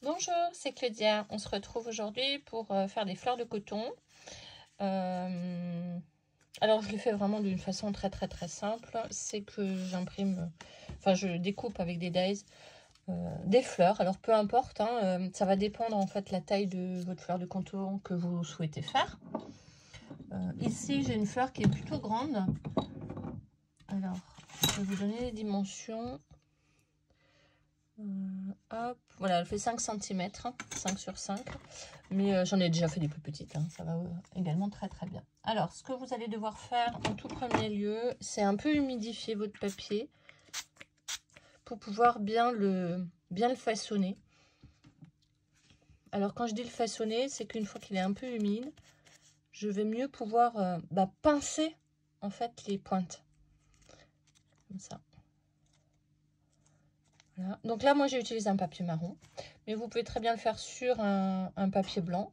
Bonjour, c'est Claudia. On se retrouve aujourd'hui pour faire des fleurs de coton. Alors, je le fais vraiment d'une façon très simple. C'est que je découpe avec des dies des fleurs. Alors, peu importe, hein, ça va dépendre en fait la taille de votre fleur de coton que vous souhaitez faire. Ici, j'ai une fleur qui est plutôt grande. Alors, je vais vous donner les dimensions. Hop, voilà, elle fait 5 cm, 5 sur 5. Mais j'en ai déjà fait des plus petites, hein, ça va également très bien. Alors, ce que vous allez devoir faire en tout premier lieu, c'est un peu humidifier votre papier pour pouvoir bien le façonner. Alors, quand je dis le façonner, c'est qu'une fois qu'il est un peu humide, je vais mieux pouvoir pincer en fait les pointes. Comme ça. Voilà. Donc là, moi, j'ai utilisé un papier marron. Mais vous pouvez très bien le faire sur un papier blanc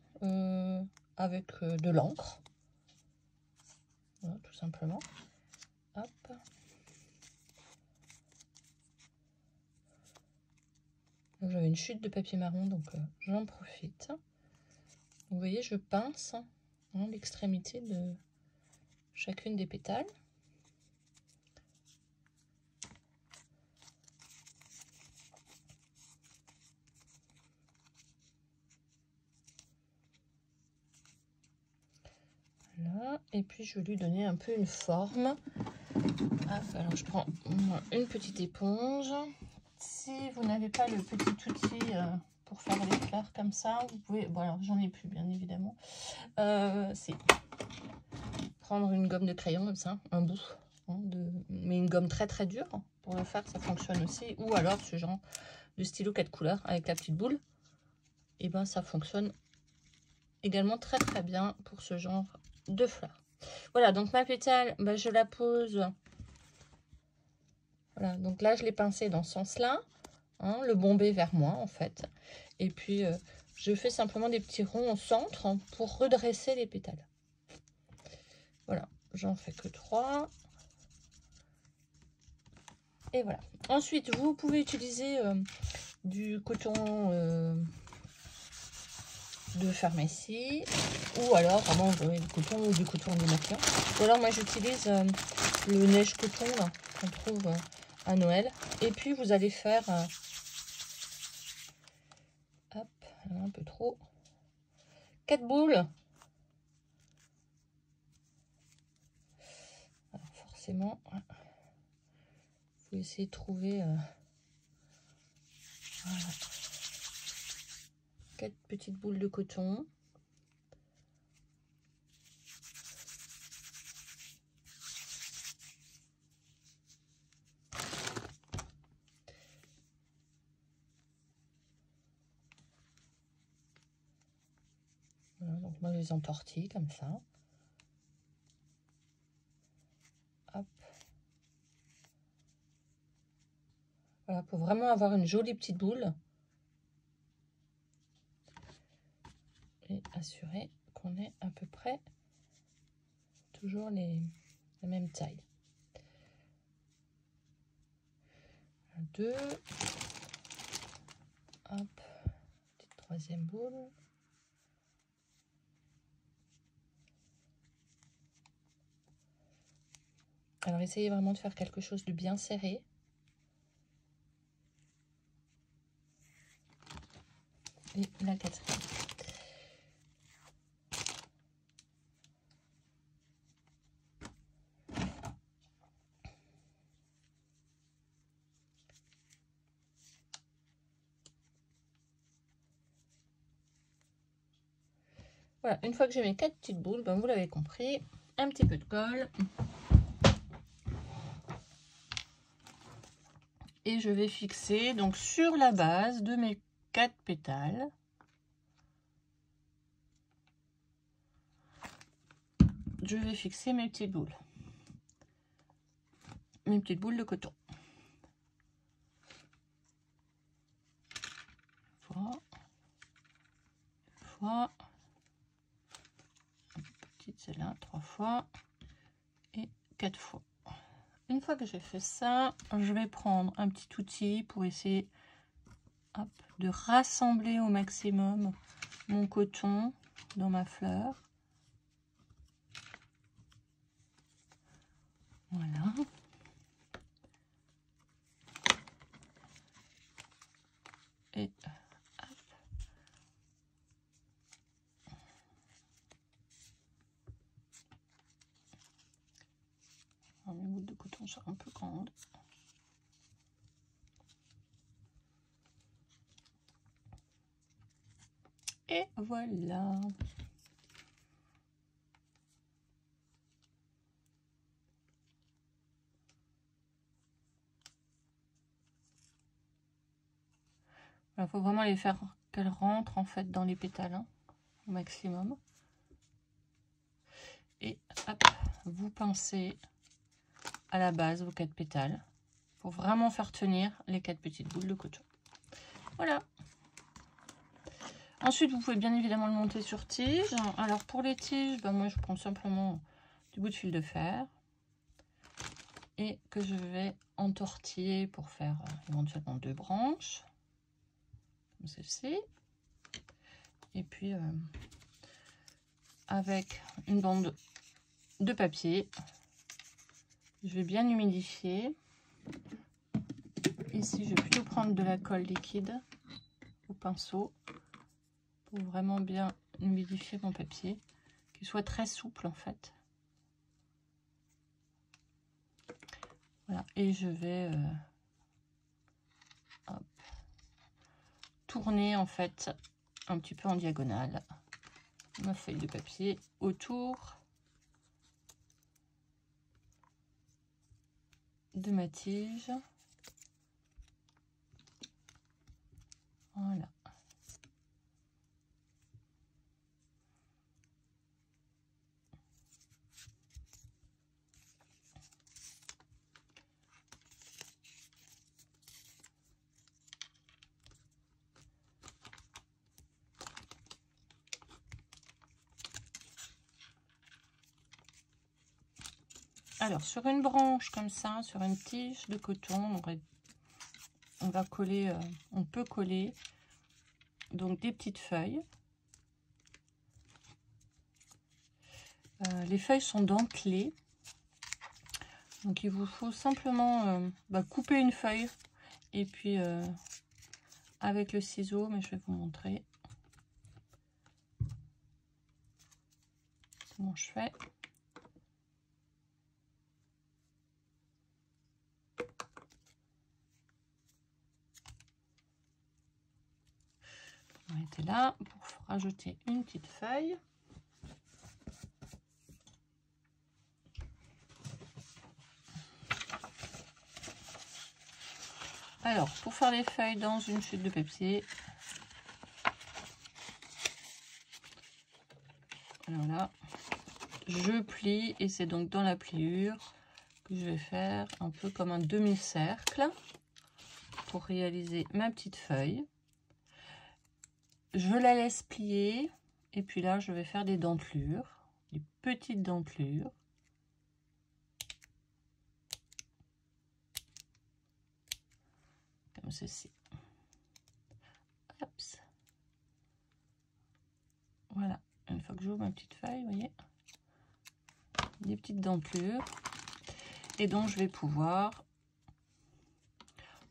avec de l'encre. Voilà, tout simplement. Hop. J'avais une chute de papier marron, donc j'en profite. Vous voyez, je pince l'extrémité de chacune des pétales. Voilà, et puis je vais lui donner un peu une forme. Hop, alors je prends une petite éponge. Si vous n'avez pas le petit outil pour faire les fleurs comme ça, vous pouvez, bon alors j'en ai plus bien évidemment, c'est prendre une gomme de crayon comme ça, un bout, mais une gomme très dure, pour le faire ça fonctionne aussi, ou alors ce genre de stylo 4 couleurs avec la petite boule, et ben ça fonctionne également très bien pour ce genre de fleurs. Voilà, donc ma pétale, je la pose, voilà, donc là je l'ai pincé dans ce sens-là, le bombé vers moi en fait, et puis je fais simplement des petits ronds au centre pour redresser les pétales. Voilà, j'en fais que 3. Et voilà. Ensuite, vous pouvez utiliser du coton de pharmacie, ou alors vraiment du coton démaquillant. Ou alors moi j'utilise le neige coton qu'on trouve à Noël. Et puis vous allez faire hop, un peu trop, 4 boules. Alors forcément, faut essayer de trouver voilà, 4 petites boules de coton. Voilà, donc moi je les entortille comme ça. Hop. Voilà, pour vraiment avoir une jolie petite boule. Et assurer qu'on ait à peu près toujours la même taille. 2. Hop, petite troisième boule. Alors essayez vraiment de faire quelque chose de bien serré. Et la 4e. Voilà, une fois que j'ai mes 4 petites boules, vous l'avez compris, un petit peu de colle. Et je vais fixer donc sur la base de mes 4 pétales. Je vais fixer mes petites boules. Mes petites boules de coton. Fois. Petite celle-là, 3 fois. Et 4 fois. Une fois que j'ai fait ça, je vais prendre un petit outil pour essayer de rassembler au maximum mon coton dans ma fleur. Voilà. Et hop. Alors, mes bouts de coton sont un peu grandes. Et voilà. Il faut vraiment les faire qu'elles rentrent en fait dans les pétales hein, au maximum. Et hop, vous pincez à la base vos 4 pétales pour vraiment faire tenir les 4 petites boules de coton. Voilà. Ensuite, vous pouvez bien évidemment le monter sur tige. Alors pour les tiges, ben moi je prends simplement du bout de fil de fer et que je vais entortiller pour faire éventuellement 2 branches. Comme celle-ci. Et puis avec une bande de papier, je vais bien humidifier. Ici, je vais plutôt prendre de la colle liquide au pinceau pour vraiment bien humidifier mon papier, qu'il soit très souple en fait. Voilà, et je vais hop, tourner en fait un petit peu en diagonale ma feuille de papier autour de ma tige. Voilà. Alors, sur une branche comme ça, sur une tige de coton, on va coller, on peut coller donc des petites feuilles. Les feuilles sont dentelées, donc il vous faut simplement couper une feuille et puis avec le ciseau, mais je vais vous montrer comment je fais. On était là pour rajouter une petite feuille. Alors, pour faire les feuilles dans une chute de papier, voilà, je plie et c'est donc dans la pliure que je vais faire un peu comme un demi-cercle pour réaliser ma petite feuille. Je la laisse plier et puis là je vais faire des dentelures, des petites dentelures. Comme ceci. Hop. Voilà, une fois que j'ouvre ma petite feuille, vous voyez, des petites dentelures. Et donc je vais pouvoir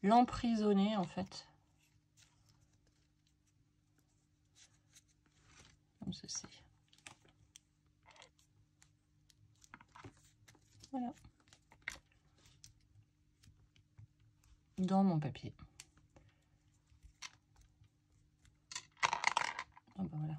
l'emprisonner en fait. Comme ceci. Voilà. Dans mon papier. Ah ben voilà.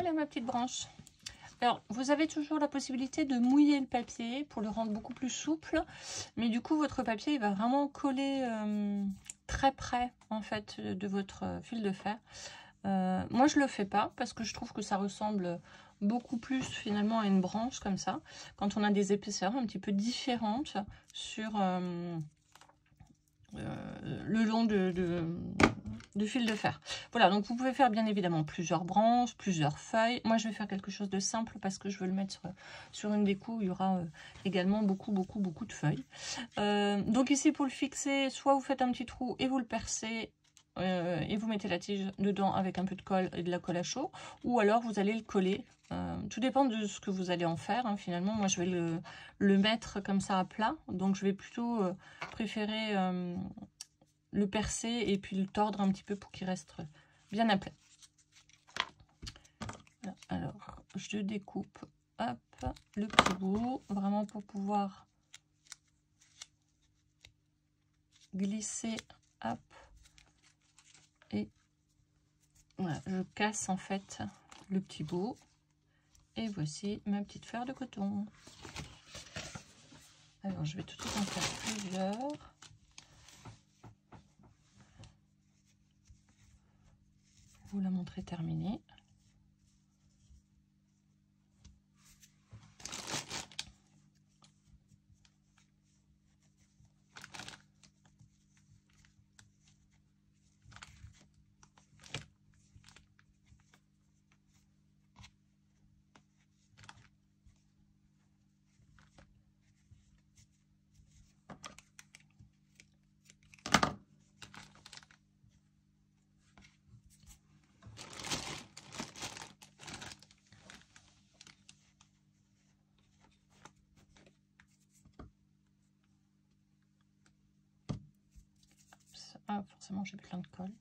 Voilà ma petite branche. Alors, vous avez toujours la possibilité de mouiller le papier pour le rendre beaucoup plus souple. Mais du coup, votre papier, il va vraiment coller très près, en fait, de votre fil de fer. Moi, je le fais pas parce que je trouve que ça ressemble beaucoup plus, finalement, à une branche comme ça. Quand on a des épaisseurs un petit peu différentes sur le long de fil de fer. Voilà, donc vous pouvez faire bien évidemment plusieurs branches, plusieurs feuilles. Moi, je vais faire quelque chose de simple parce que je veux le mettre sur une déco où il y aura également beaucoup de feuilles. Donc ici, pour le fixer, soit vous faites un petit trou et vous le percez et vous mettez la tige dedans avec un peu de colle et de la colle à chaud, ou alors vous allez le coller. Tout dépend de ce que vous allez en faire, hein, finalement. Moi, je vais le mettre comme ça à plat, donc je vais plutôt préférer le percer et puis le tordre un petit peu pour qu'il reste bien à plat. Alors, je découpe, hop, le petit bout, vraiment pour pouvoir glisser, hop, et voilà, je casse en fait le petit bout. Et voici ma petite fleur de coton. Alors, je vais tout de suite en faire plusieurs. Vous la montrer terminée. Ah, forcément, j'ai plein de colle.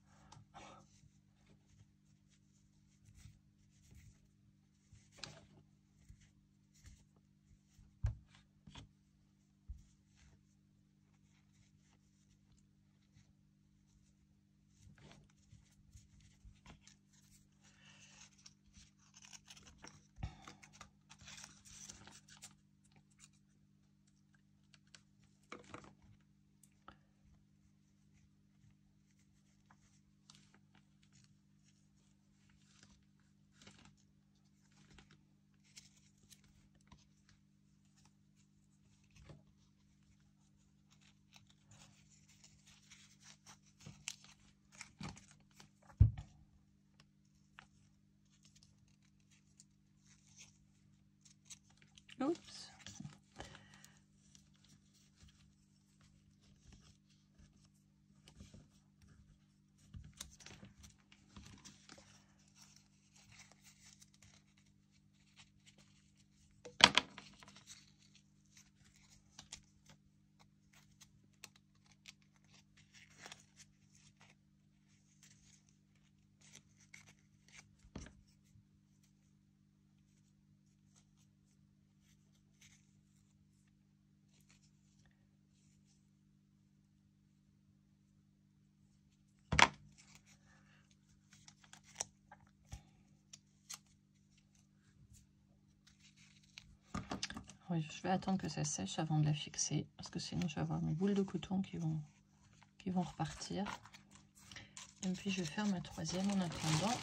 Oups. Oui, je vais attendre que ça sèche avant de la fixer, parce que sinon je vais avoir mes boules de coton qui vont repartir. Et puis je vais faire ma troisième en attendant.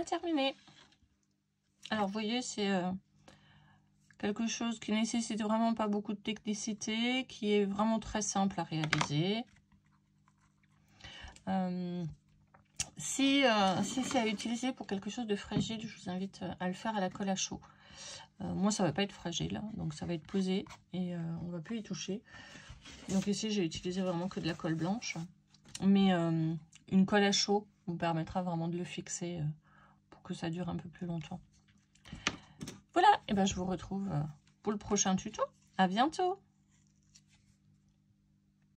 a terminé. Alors, vous voyez, c'est quelque chose qui nécessite vraiment pas beaucoup de technicité, qui est vraiment très simple à réaliser. Si c'est à utiliser pour quelque chose de fragile, je vous invite à le faire à la colle à chaud. Moi, ça va pas être fragile, hein, donc ça va être posé et on va plus y toucher. Donc ici, j'ai utilisé vraiment que de la colle blanche. Mais une colle à chaud vous permettra vraiment de le fixer pour que ça dure un peu plus longtemps. Voilà, et ben je vous retrouve pour le prochain tuto. À bientôt!